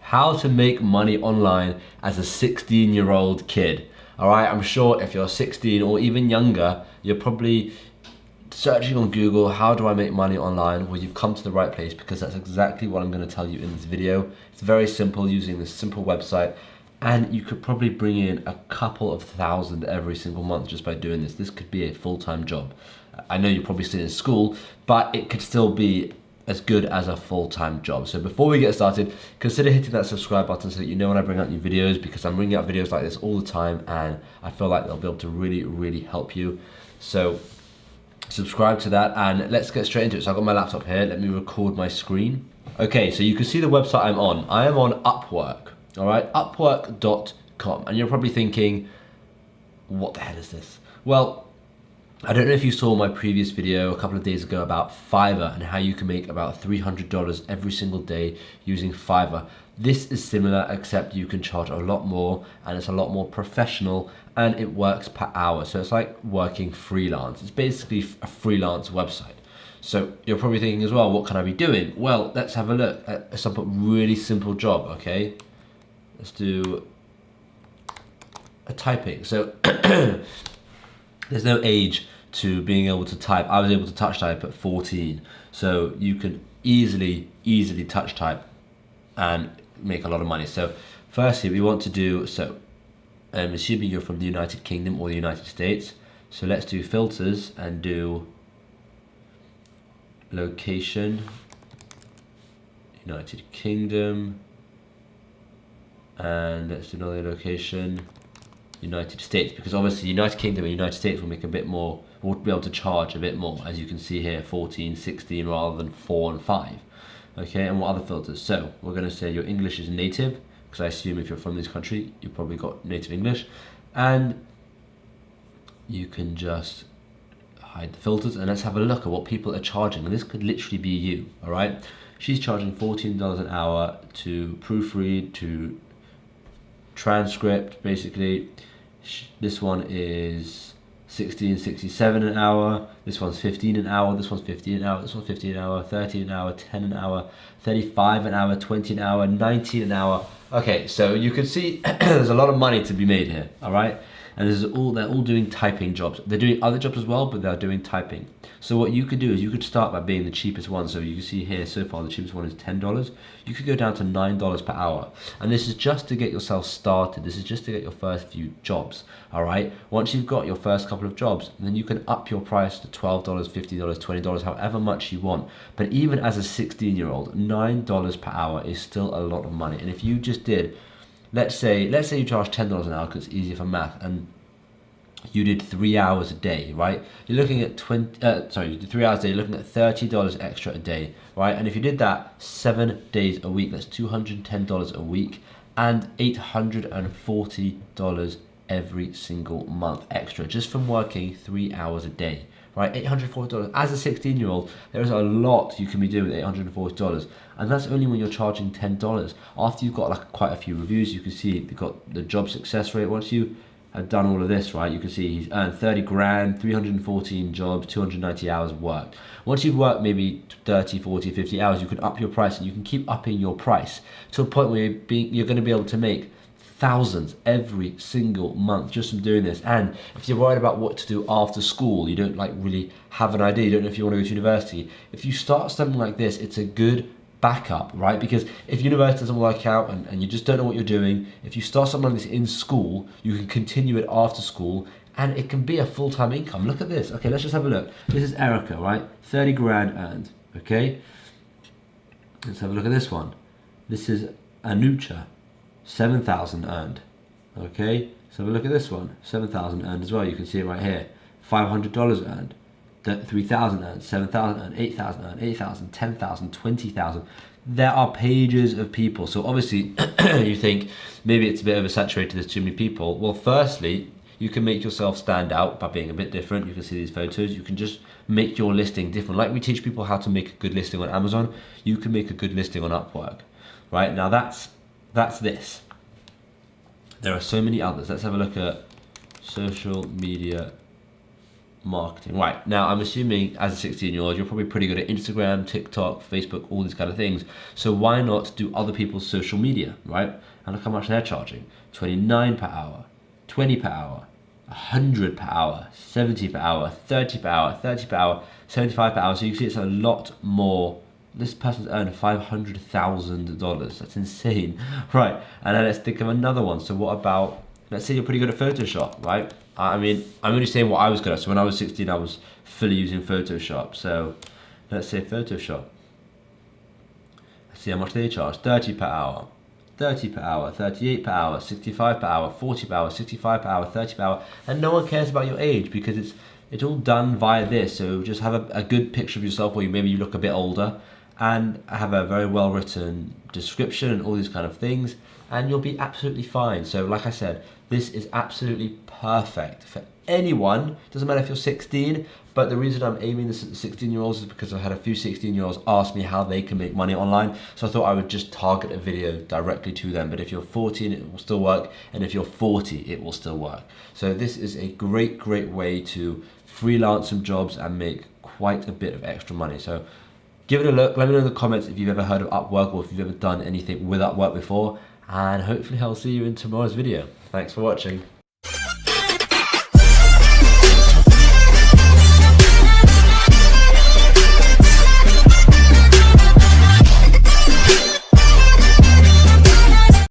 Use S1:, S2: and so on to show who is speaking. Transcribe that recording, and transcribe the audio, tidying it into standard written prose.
S1: how to make money online as a 16-year-old kid. All right, I'm sure if you're 16 or even younger, you're probably searching on Google, how do I make money online? Well, you've come to the right place, because that's exactly what I'm going to tell you in this video. It's very simple, using this simple website, and you could probably bring in a couple of thousand every single month just by doing this. This could be a full-time job. I know you're probably still in school, but it could still be as good as a full-time job. So before we get started, consider hitting that subscribe button so that you know when I bring out new videos, because I'm bringing out videos like this all the time and I feel like they'll be able to really help you. So subscribe to that, and let's get straight into it. So I've got my laptop here, let me record my screen. Okay, so you can see the website I'm on. I am on Upwork, all right, upwork.com. And you're probably thinking, what the hell is this? Well, I don't know if you saw my previous video a couple of days ago about Fiverr and how you can make about $300 every single day using Fiverr. This is similar, except you can charge a lot more and it's a lot more professional, and it works per hour. So it's like working freelance. It's basically a freelance website. So you're probably thinking as well, what can I be doing? Well, let's have a look at some really simple job, okay? Let's do a typing. So there's no age to being able to type. I was able to touch type at 14. So you can easily touch type and make a lot of money. So firstly, we want to do, so I'm assuming you're from the United Kingdom or the United States. So let's do filters and do location, United Kingdom, and let's do another location, United States, because obviously United Kingdom and United States will make a bit more, we'll be able to charge a bit more, as you can see here, 14, 16 rather than 4 and 5. Okay, and what other filters? So we're going to say your English is native, because I assume if you're from this country, you've probably got native English, and you can just hide the filters, and let's have a look at what people are charging, and this could literally be you, all right? She's charging $14 an hour to proofread, to transcript, basically. This one is $16.67 an hour, this one's $15 an hour, this one's $15 an hour, this one's $15 an hour, $13 an hour, $10 an hour, $35 an hour, $20 an hour, $19 an hour. Okay, so you can see there's a lot of money to be made here, all right? And this is all, they're all doing typing jobs. They're doing other jobs as well, but they're doing typing. So what you could do is you could start by being the cheapest one. So you can see here so far the cheapest one is $10. You could go down to $9 per hour. And this is just to get yourself started. This is just to get your first few jobs, all right? Once you've got your first couple of jobs, then you can up your price to $12, $50, $20, however much you want. But even as a 16-year-old, $9 per hour is still a lot of money. And if you just did, let's say you charge $10 an hour because it's easier for math, and you did 3 hours a day, right? You're looking at you did 3 hours a day, you're looking at $30 extra a day, right? And if you did that 7 days a week, that's $210 a week and $840 every single month extra, just from working 3 hours a day, right? $840. As a 16-year-old, there is a lot you can be doing with $840, and that's only when you're charging $10. After you've got like quite a few reviews, you can see you've got the job success rate. Once you have done all of this, right, you can see he's earned 30 grand, 314 jobs, 290 hours worked. Once you've worked maybe 30, 40, 50 hours, you can up your price, and you can keep upping your price to a point where you're going to be able to make thousands every single month just from doing this. And if you're worried about what to do after school, you don't like really have an idea, you don't know if you want to go to university, if you start something like this, it's a good backup, right? Because if university doesn't work out and you just don't know what you're doing, if you start something like this in school, you can continue it after school, and it can be a full-time income. Look at this. Okay, let's just have a look. This is Erica, right? 30 grand earned, okay? Let's have a look at this one. This is Anucha, 7,000 earned, okay? So have a look at this one, 7,000 earned as well. You can see it right here. $500 earned. 3,000 earned, 7,000 earned, 8,000 earned, 8,000, 10,000, 20,000. There are pages of people. So obviously you think maybe it's a bit oversaturated, there's too many people. Well, firstly, you can make yourself stand out by being a bit different. You can see these photos. You can just make your listing different. Like we teach people how to make a good listing on Amazon, you can make a good listing on Upwork, right? Now that's this. There are so many others. Let's have a look at social media marketing. Right, now I'm assuming as a 16-year-old, you're probably pretty good at Instagram, TikTok, Facebook, all these kind of things. So why not do other people's social media, right? And look how much they're charging. 29 per hour, 20 per hour, 100 per hour, 70 per hour, 30 per hour, 30 per hour, 75 per hour. So you can see it's a lot more. This person's earned $500,000. That's insane. Right, and then let's think of another one. So what about, let's say you're pretty good at Photoshop, right? I mean, I'm only saying what I was good at. So when I was 16, I was fully using Photoshop. So let's say Photoshop. Let's see how much they charge. 30 per hour, 30 per hour, 38 per hour, 65 per hour, 40 per hour, 65 per hour, 30 per hour. And no one cares about your age because it's all done via this. So just have a good picture of yourself where maybe you look a bit older, and have a very well written description and all these kind of things, and you'll be absolutely fine. So like I said, this is absolutely perfect for anyone. Doesn't matter if you're 16, but the reason I'm aiming this at the 16-year-olds is because I've had a few 16-year-olds ask me how they can make money online. So I thought I would just target a video directly to them. But if you're 14, it will still work. And if you're 40, it will still work. So this is a great way to freelance some jobs and make quite a bit of extra money. So give it a look. Let me know in the comments if you've ever heard of Upwork or if you've ever done anything with Upwork before. And hopefully I'll see you in tomorrow's video. Thanks for watching.